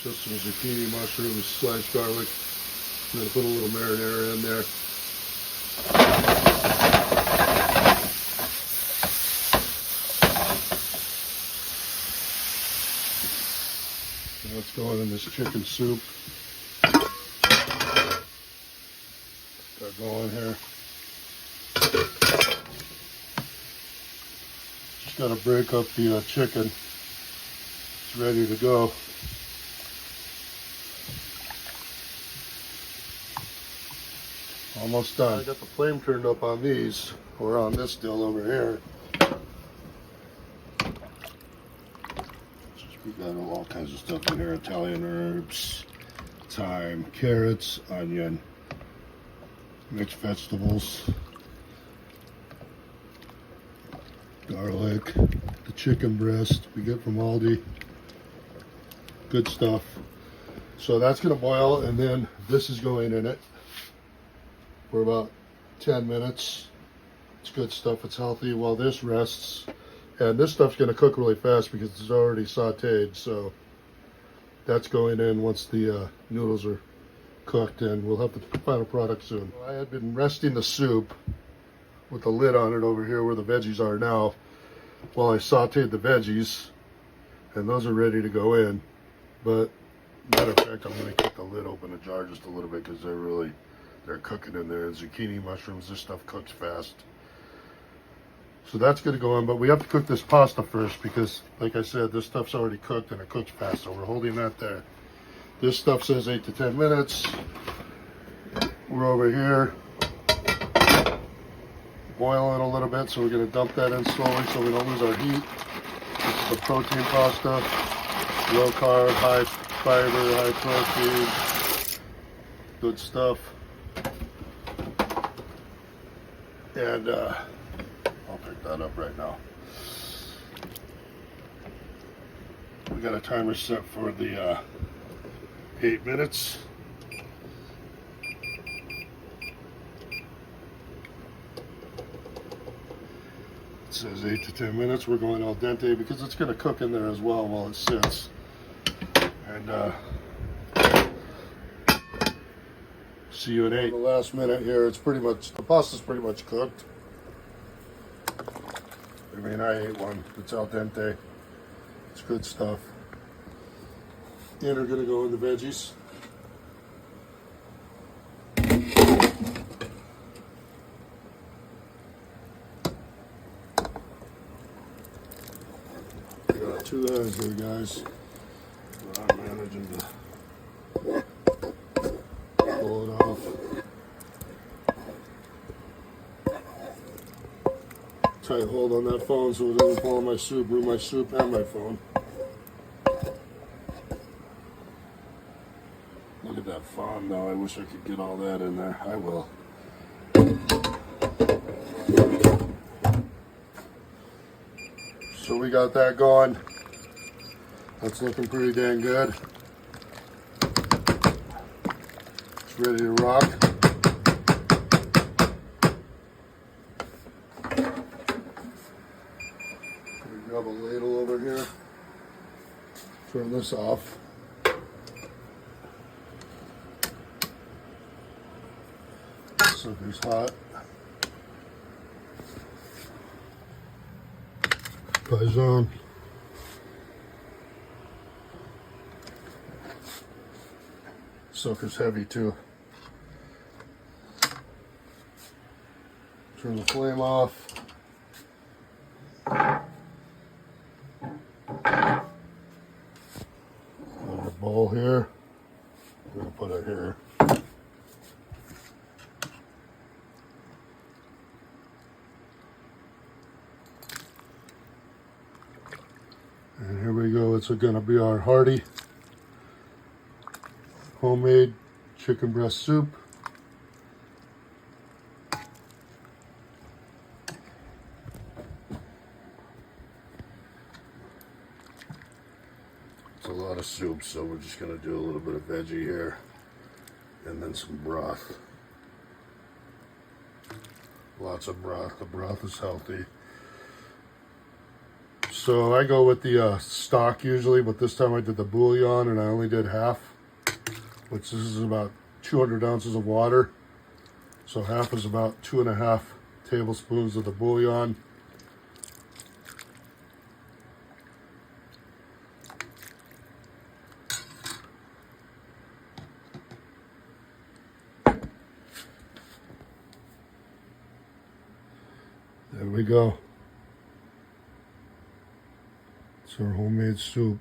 Just some zucchini, mushrooms, sliced garlic. I'm going to put a little marinara in there. Now it's going in this chicken soup. Start going here. Just got to break up the chicken. It's ready to go. Almost done. I got the flame turned up on these, or on this dill over here. We got all kinds of stuff in here: Italian herbs, thyme, carrots, onion, mixed vegetables, garlic, the chicken breast we get from Aldi. Good stuff. So that's going to boil, and then this is going in it for about 10 minutes. It's good stuff. It's healthy while this rests. And this stuff's going to cook really fast because it's already sauteed. So that's going in once the noodles are cooked, and we'll have the final product soon. I had been resting the soup with the lid on it over here where the veggies are now while I sauteed the veggies, and those are ready to go in. But matter of fact, I'm going to kick the lid open a jar just a little bit because they're cooking in there. And zucchini, mushrooms, this stuff cooks fast. So that's going to go in, but we have to cook this pasta first because, like I said, this stuff's already cooked and it cooks fast, so we're holding that there. This stuff says 8 to 10 minutes. We're over here boiling a little bit, so we're going to dump that in slowly so we don't lose our heat. This is the protein pasta, low carb, high fiber, high protein, good stuff. And I'll pick that up right now. We got a timer set for the 8 minutes. It says 8 to 10 minutes. We're going al dente because it's going to cook in there as well while it sits. And see you in 8. The last minute here, it's pretty much, the pasta's pretty much cooked. I mean, I ate one. It's al dente. It's good stuff. And we're going to go in the veggies. Got 2 eyes there, guys. I'm managing to pull it off. Tight hold on that phone so it doesn't fall in my soup, ruin my soup and my phone. Look at that fawn though. I wish I could get all that in there. I will. So we got that going. That's looking pretty dang good. It's ready to rock. Grab a ladle over here. Turn this off. Sucker's hot. Paisan. Sucker's heavy too. Turn the flame off. Bowl here. I'm going to put it here. And here we go. It's going to be our Hearty homemade chicken breast soup. A lot of soup, so we're just going to do a little bit of veggie here and then some broth. Lots of broth. The broth is healthy. So So I go with the stock usually, but this time I did the bouillon and I only did half, which this is about 200 ounces of water. So half is about 2.5 tablespoons of the bouillon. There we go. It's our homemade soup.